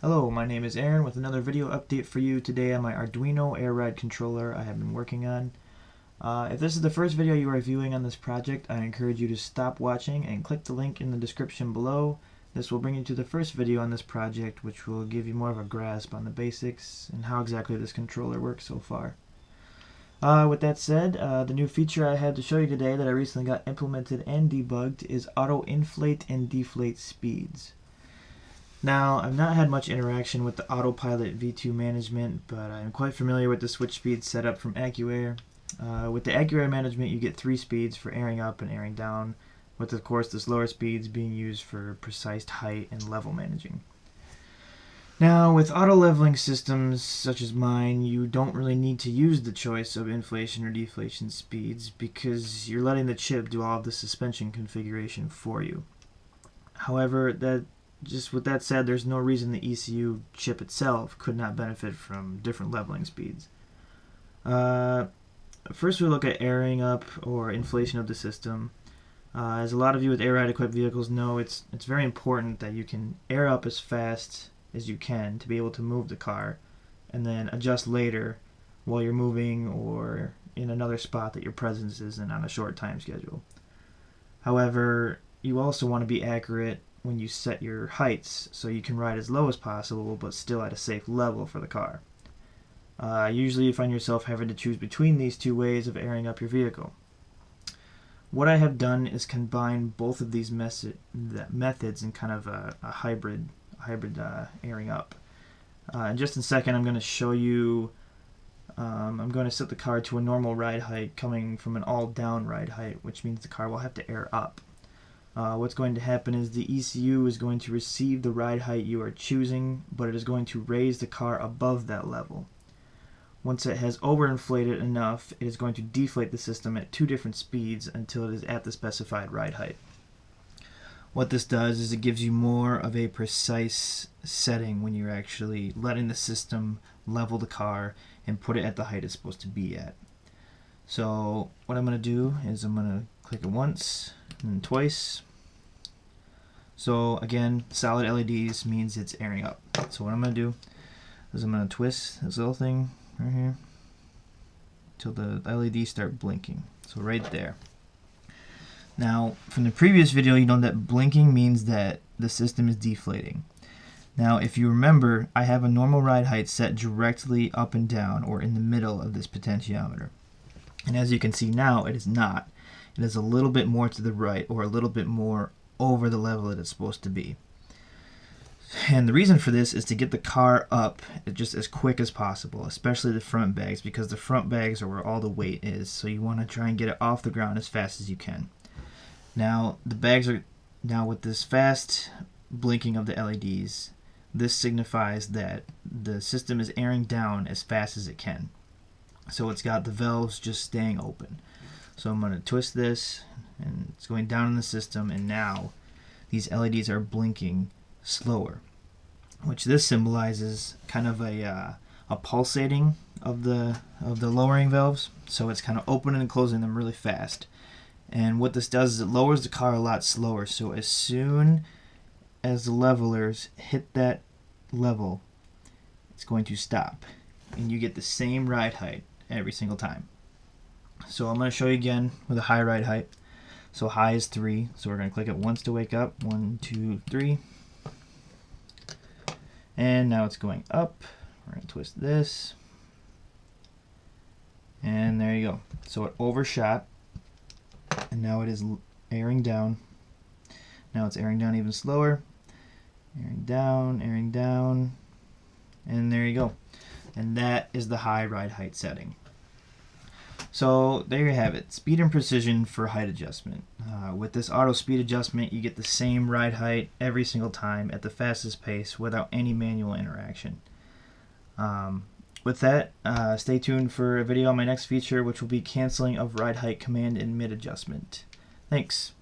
Hello, my name is Aaron with another video update for you today on my Arduino air ride controller I have been working on. If this is the first video you are viewing on this project, I encourage you to stop watching and click the link in the description below. This will bring you to the first video on this project, which will give you more of a grasp on the basics and how exactly this controller works so far. With that said, the new feature I had to show you today that I recently got implemented and debugged is auto inflate and deflate speeds. Now, I've not had much interaction with the autopilot V2 management, but I'm quite familiar with the switch speed setup from AccuAir. With the AccuAir management, you get 3 speeds for airing up and airing down, with of course the slower speeds being used for precise height and level managing. Now, with auto leveling systems such as mine, you don't really need to use the choice of inflation or deflation speeds because you're letting the chip do all of the suspension configuration for you. However, with that said, there's no reason the ECU chip itself could not benefit from different leveling speeds. First we look at airing up or inflation of the system. As a lot of you with air ride equipped vehicles know, it's very important that you can air up as fast as you can to be able to move the car and then adjust later while you're moving or in another spot that your presence isn't on a short time schedule. However, you also want to be accurate when you set your heights so you can ride as low as possible but still at a safe level for the car. Usually you find yourself having to choose between these two ways of airing up your vehicle. What I have done is combine both of these methods in kind of a hybrid airing up. In just a second I'm going to show you, I'm going to set the car to a normal ride height coming from an all down ride height, which means the car will have to air up. What's going to happen is the ECU is going to receive the ride height you are choosing, but it is going to raise the car above that level. Once it has overinflated enough, it is going to deflate the system at 2 different speeds until it is at the specified ride height. What this does is it gives you more of a precise setting when you're actually letting the system level the car and put it at the height it's supposed to be at. So what I'm going to do is I'm going to click it once and then twice. So again, solid LEDs means it's airing up. So what I'm going to do is I'm going to twist this little thing right here until the LEDs start blinking. So right there. Now, from the previous video, you know that blinking means that the system is deflating. Now, if you remember, I have a normal ride height set directly up and down or in the middle of this potentiometer. And as you can see now, it is not. It is a little bit more to the right or a little bit more over the level that it's supposed to be. And the reason for this is to get the car up just as quick as possible, especially the front bags, because the front bags are where all the weight is, so you want to try and get it off the ground as fast as you can. Now the bags are, with this fast blinking of the LEDs, this signifies that the system is airing down as fast as it can. So it's got the valves just staying open. So I'm going to twist this and it's going down in the system, and now these LEDs are blinking slower, which this symbolizes kind of a pulsating of the lowering valves. So it's kind of opening and closing them really fast. And what this does is it lowers the car a lot slower. So as soon as the levelers hit that level, it's going to stop, and you get the same ride height every single time. So I'm going to show you again with a high ride height. So high is 3, so we're going to click it once to wake up. 1, 2, 3. And now it's going up. We're going to twist this. And there you go. So it overshot, and now it is airing down. Now it's airing down even slower. Airing down, and there you go. And that is the high ride height setting. So there you have it, speed and precision for height adjustment. With this auto speed adjustment, you get the same ride height every single time at the fastest pace without any manual interaction. With that, stay tuned for a video on my next feature, which will be canceling of ride height command in mid adjustment. Thanks.